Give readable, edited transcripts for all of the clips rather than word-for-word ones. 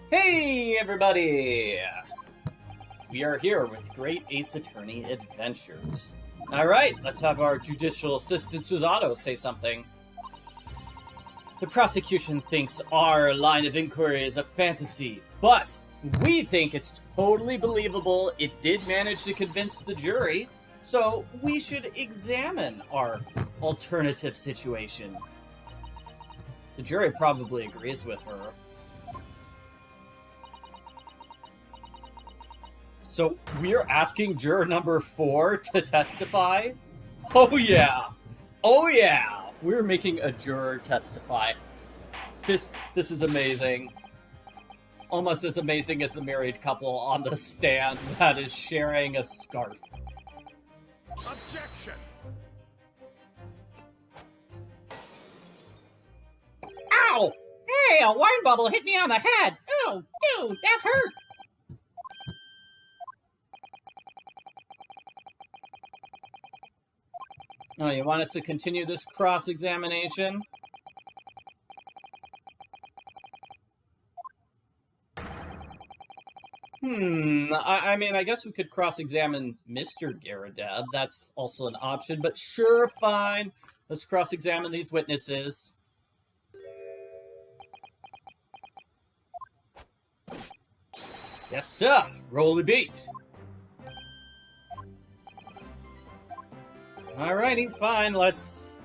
Hey, everybody! We are here with Great Ace Attorney Adventures. Alright, let's have our judicial assistant Susato say something. The prosecution thinks our line of inquiry is a fantasy, but we think it's totally believable it did manage to convince the jury, so we should examine our alternative situation. The jury probably agrees with her. So we're asking juror number 4 to testify? Oh yeah! Oh yeah! We're making a juror testify. This is amazing. Almost as amazing as the married couple on the stand that is sharing a scarf. Objection! Ow! Hey, a wine bubble hit me on the head! Oh, dude, that hurt! Oh, you want us to continue this cross-examination? I mean, I guess we could cross-examine Mr. Garrideb. That's also an option, but sure, fine. Let's cross-examine these witnesses. Yes, sir. Roll the beat. Alrighty, fine. Let's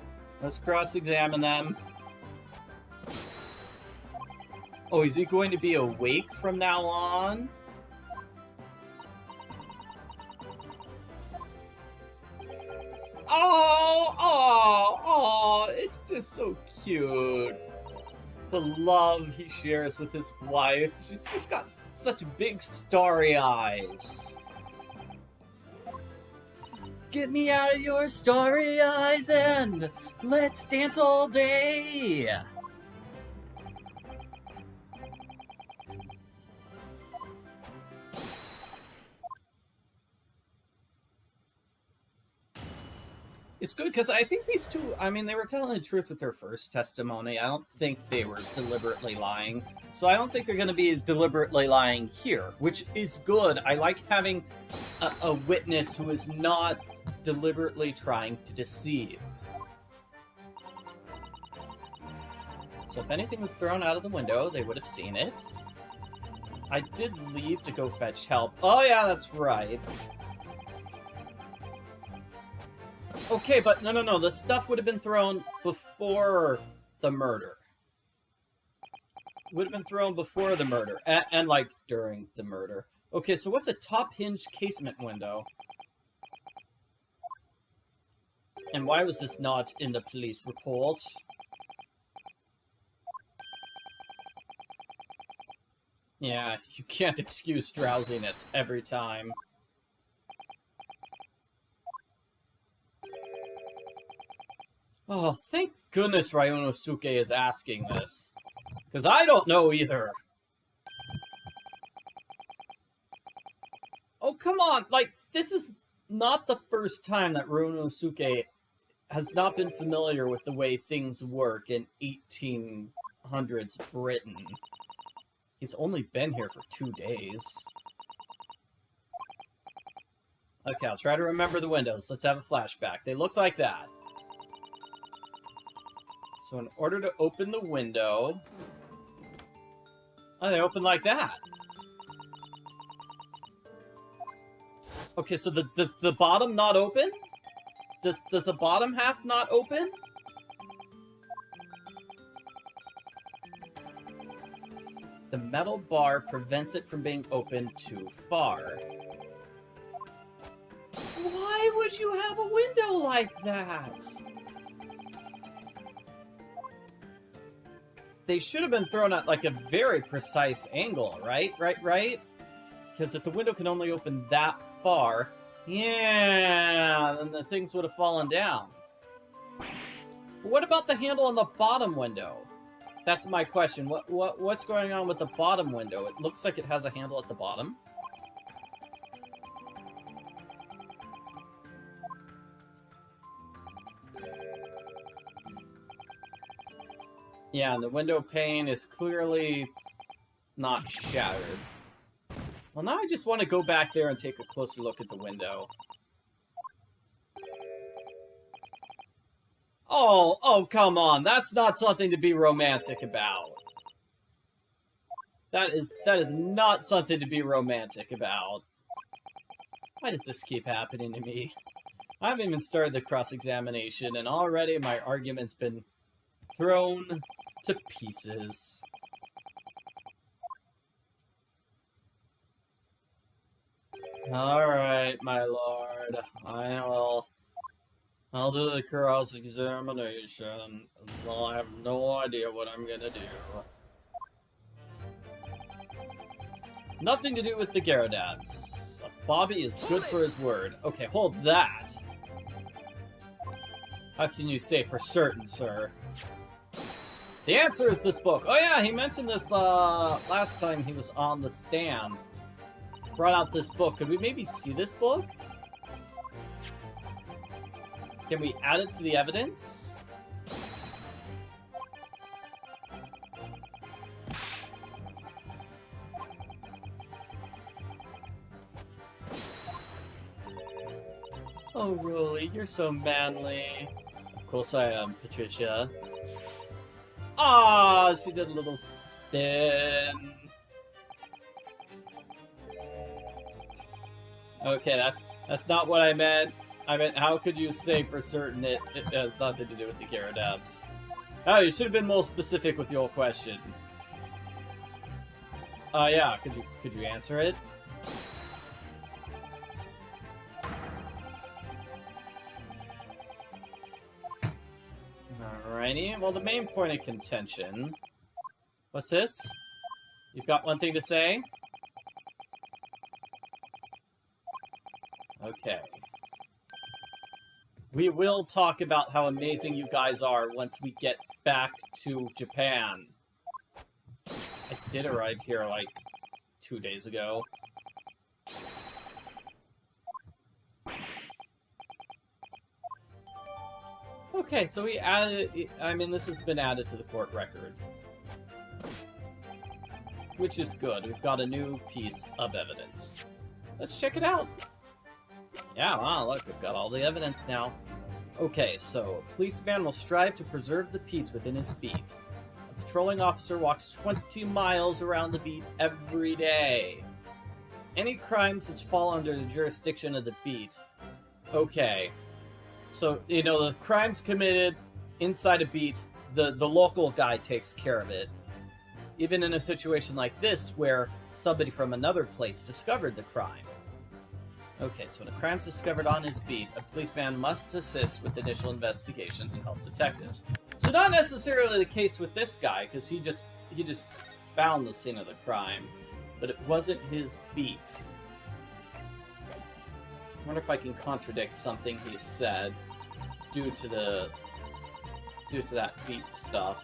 cross-examine them. Oh, is he going to be awake from now on? Oh, it's just so cute. The love he shares with his wife. She's just got such big starry eyes. Get me out of your starry eyes and let's dance all day. It's good because I think these two, I mean, they were telling the truth with their first testimony. I don't think they were deliberately lying. So I don't think they're going to be deliberately lying here, which is good. I like having a witness who is not deliberately trying to deceive. So if anything was thrown out of the window, they would have seen it. I did leave to go fetch help. Oh yeah, that's right. Okay, but no. The stuff would have been thrown before the murder. Would have been thrown before the murder. And like, during the murder. Okay, so what's a top-hinged casement window? And why was this not in the police report? Yeah, you can't excuse drowsiness every time. Oh, thank goodness Ryonosuke is asking this. Because I don't know either. Oh, come on! Like, this is not the first time that Ryonosuke has not been familiar with the way things work in 1800s Britain. He's only been here for 2 days. Okay, I'll try to remember the windows. Let's have a flashback. They look like that. So in order to open the window... Oh, they open like that. Okay, so does the bottom not open? Does the bottom half not open? The metal bar prevents it from being opened too far. Why would you have a window like that? They should have been thrown at like a very precise angle, right? Right? Because if the window can only open that far, yeah, then the things would have fallen down. But what about the handle on the bottom window? That's my question. What's going on with the bottom window? It looks like it has a handle at the bottom. Yeah, and the window pane is clearly not shattered. Well, now I just want to go back there and take a closer look at the window. Oh, come on. That's not something to be romantic about. That is not something to be romantic about. Why does this keep happening to me? I haven't even started the cross-examination, and already my argument's been thrown to pieces. Alright, my lord. I'll do the cross-examination. Well, I have no idea what I'm gonna do. Nothing to do with the Garridebs. A Bobby is good for his word. Okay, hold that. How can you say for certain, sir? The answer is this book. Oh yeah, he mentioned this last time he was on the stand. Brought out this book. Could we maybe see this book? Can we add it to the evidence? Oh, Rolly, you're so manly. Of course I am, Patricia. Ah, she did a little spin. Okay, that's not what I meant. I meant, how could you say for certain it has nothing to do with the Garridebs? Oh, you should have been more specific with your question. Yeah, could you answer it? Alrighty, well, the main point of contention... What's this? You've got one thing to say? Okay. We will talk about how amazing you guys are once we get back to Japan. I did arrive here, like, 2 days ago. Okay, so we added... I mean, this has been added to the court record. Which is good. We've got a new piece of evidence. Let's check it out. Yeah, wow, look, we've got all the evidence now. Okay, so, a policeman will strive to preserve the peace within his beat. A patrolling officer walks 20 miles around the beat every day. Any crimes that fall under the jurisdiction of the beat. Okay. So, you know, the crimes committed inside a beat, the local guy takes care of it. Even in a situation like this, where somebody from another place discovered the crime. Okay, so when a crime's discovered on his beat, a policeman must assist with initial investigations and help detectives. So not necessarily the case with this guy, because he just found the scene of the crime, but it wasn't his beat. I wonder if I can contradict something he said due to that beat stuff.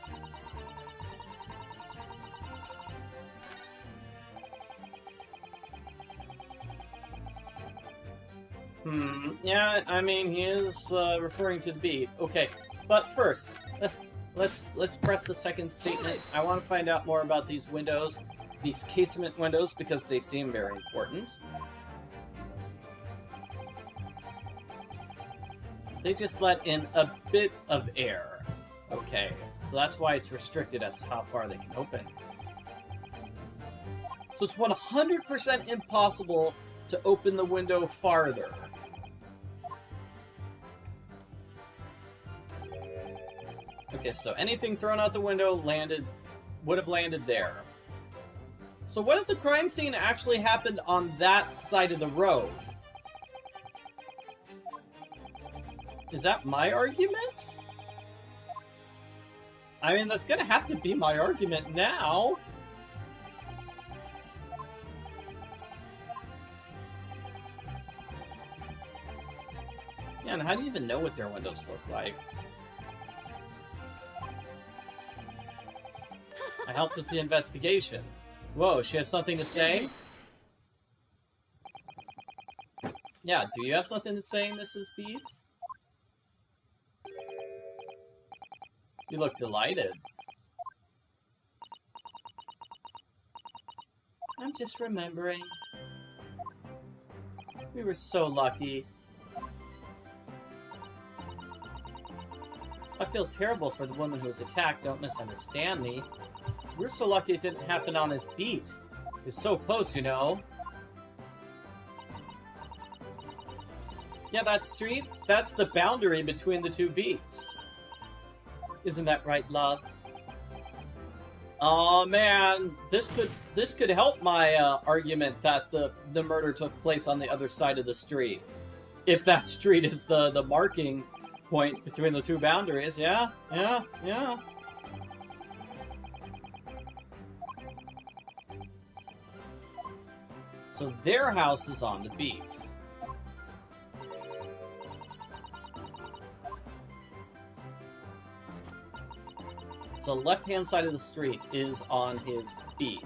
Yeah, I mean, he is referring to the beat. Okay, but first, let's press the second statement. I want to find out more about these windows, these casement windows, because they seem very important. They just let in a bit of air. Okay, so that's why it's restricted as to how far they can open. So it's 100% impossible to open the window farther. Okay, so anything thrown out the window would have landed there. So what if the crime scene actually happened on that side of the road? Is that my argument? I mean, that's gonna have to be my argument now. Yeah, and how do you even know what their windows look like? I helped with the investigation. Whoa, she has something to say? Yeah, do you have something to say, Mrs. Beate? You look delighted. I'm just remembering. We were so lucky. I feel terrible for the woman who was attacked, don't misunderstand me. We're so lucky it didn't happen on his beat. It's so close, you know. Yeah, that street, that's the boundary between the two beats. Isn't that right, love? Oh man, this could help my argument that the murder took place on the other side of the street. If that street is the marking point between the two boundaries, yeah. So their house is on the beat. So left-hand side of the street is on his beat.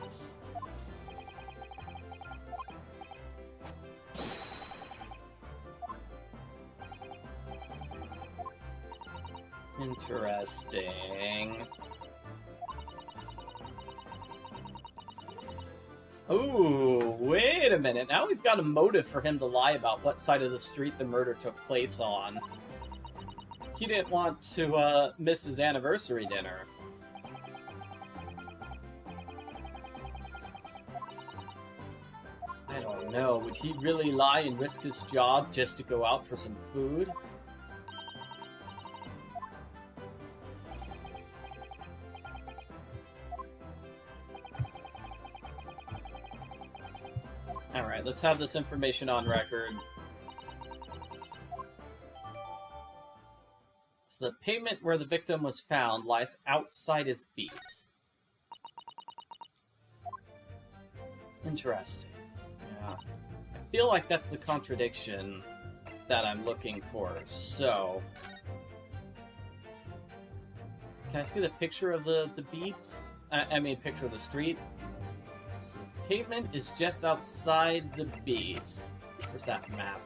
Interesting. Ooh, wait a minute. Now we've got a motive for him to lie about what side of the street the murder took place on. He didn't want to miss his anniversary dinner. I don't know. Would he really lie and risk his job just to go out for some food? Alright, let's have this information on record. So the pavement where the victim was found lies outside his beat. Interesting. Yeah. I feel like that's the contradiction that I'm looking for, so... Can I see the picture of the beat? I mean, picture of the street? So the pavement is just outside the beat. Where's that map?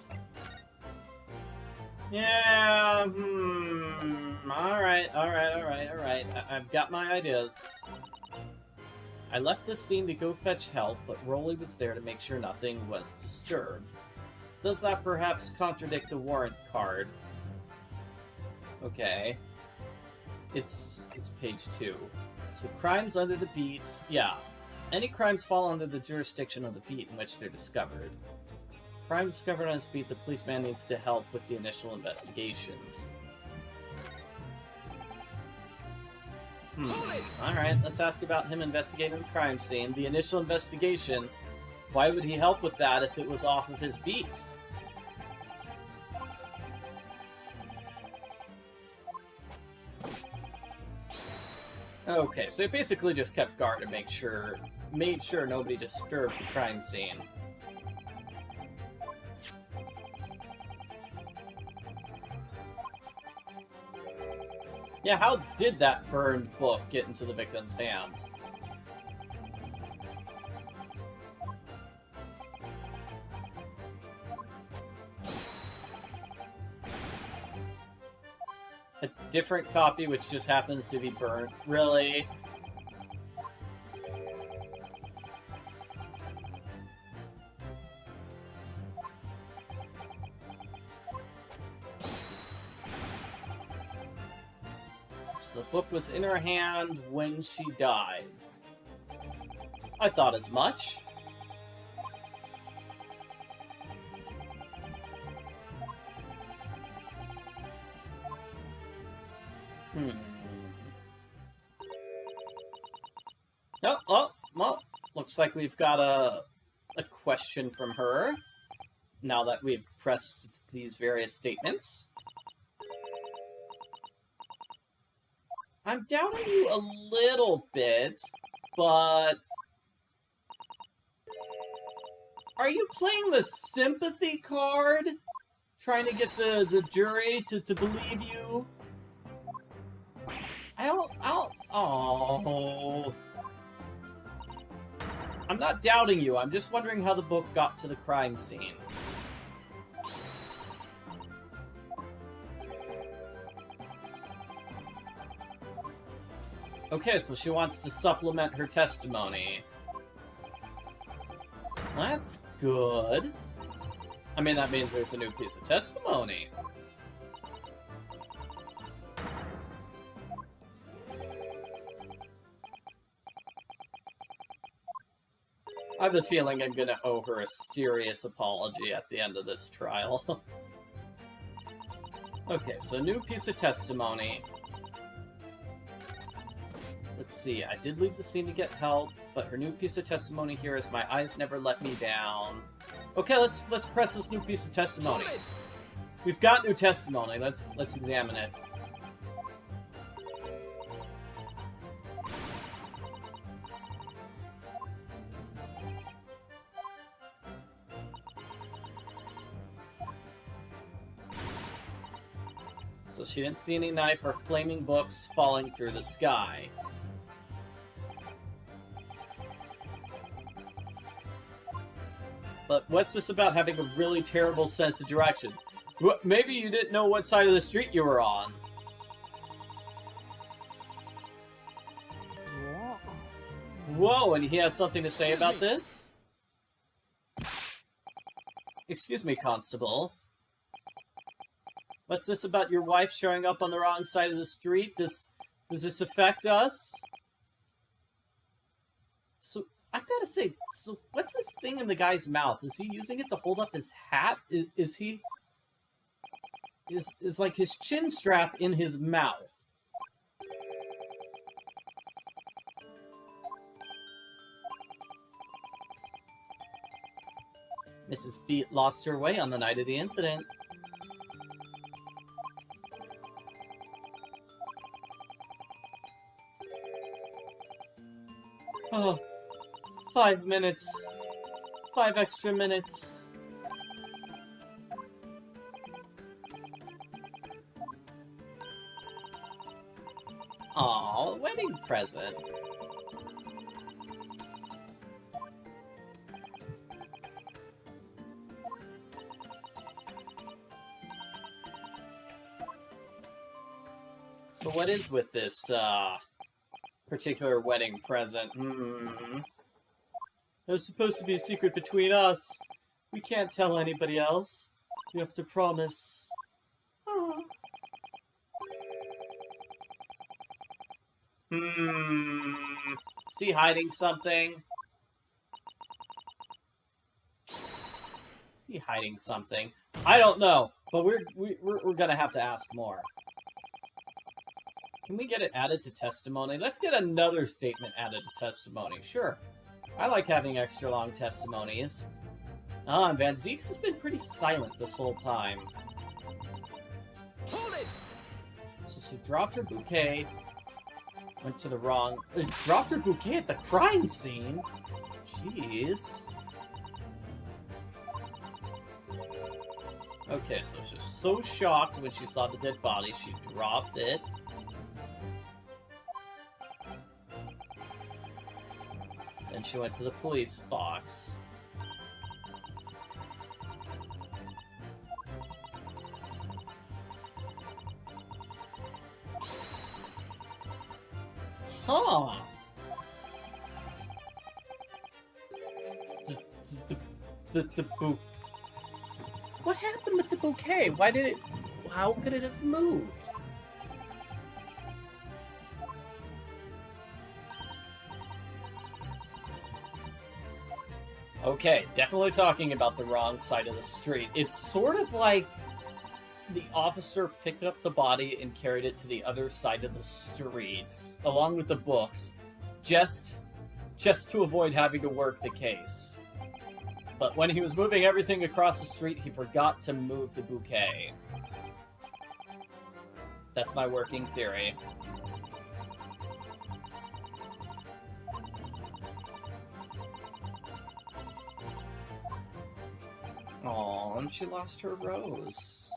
Yeah, alright. I've got my ideas. I left this scene to go fetch help, but Rolly was there to make sure nothing was disturbed. Does that perhaps contradict the warrant card? Okay. It's page 2. So crimes under the beat, yeah. Any crimes fall under the jurisdiction of the beat in which they're discovered. Crime discovered on his beat, the policeman needs to help with the initial investigations. Alright, let's ask about him investigating the crime scene. The initial investigation, why would he help with that if it was off of his beat? Okay, so he basically just kept guard to made sure nobody disturbed the crime scene. Yeah, how did that burned book get into the victim's hand? A different copy which just happens to be burnt. Really? So the book was in her hand when she died. I thought as much. Oh, well, looks like we've got a question from her, now that we've pressed these various statements. I'm doubting you a little bit, but... Are you playing the sympathy card? Trying to get the jury to believe you? Oh... I'm not doubting you, I'm just wondering how the book got to the crime scene. Okay, so she wants to supplement her testimony. That's good. I mean, that means there's a new piece of testimony. I have a feeling I'm gonna owe her a serious apology at the end of this trial. Okay, so new piece of testimony. Let's see, I did leave the scene to get help, but her new piece of testimony here is my eyes never let me down. Okay, let's press this new piece of testimony. We've got new testimony. Let's examine it. So she didn't see any knife or flaming books falling through the sky. But what's this about having a really terrible sense of direction? Maybe you didn't know what side of the street you were on. Whoa, and he has something to say about this? Excuse me, Constable. What's this about your wife showing up on the wrong side of the street? Does this affect us? So, I've got to say, so what's this thing in the guy's mouth? Is he using it to hold up his hat? Is he... Is like his chin strap in his mouth? Mrs. Beate lost her way on the night of the incident. Oh, 5 minutes. 5 extra minutes. Aw, wedding present. So what is with this, particular wedding present? It was supposed to be a secret between us. We can't tell anybody else. We have to promise. Oh. Is he hiding something? Is he hiding something? I don't know, but we're gonna have to ask more. Can we get it added to testimony? Let's get another statement added to testimony. Sure. I like having extra long testimonies. Ah, and Van Zieks has been pretty silent this whole time. Hold it! So she dropped her bouquet. Went to the wrong... dropped her bouquet at the crime scene? Jeez. Okay, so she's so shocked when she saw the dead body, she dropped it. Then she went to the police box. Huh. The bouquet. What happened with the bouquet? Why did it... How could it have moved? Okay, definitely talking about the wrong side of the street. It's sort of like the officer picked up the body and carried it to the other side of the street, along with the books, just to avoid having to work the case. But when he was moving everything across the street, he forgot to move the bouquet. That's my working theory. Aw, and she lost her rose.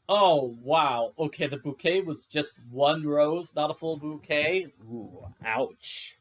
Oh, wow. Okay, the bouquet was just one rose, not a full bouquet? Ooh, ouch.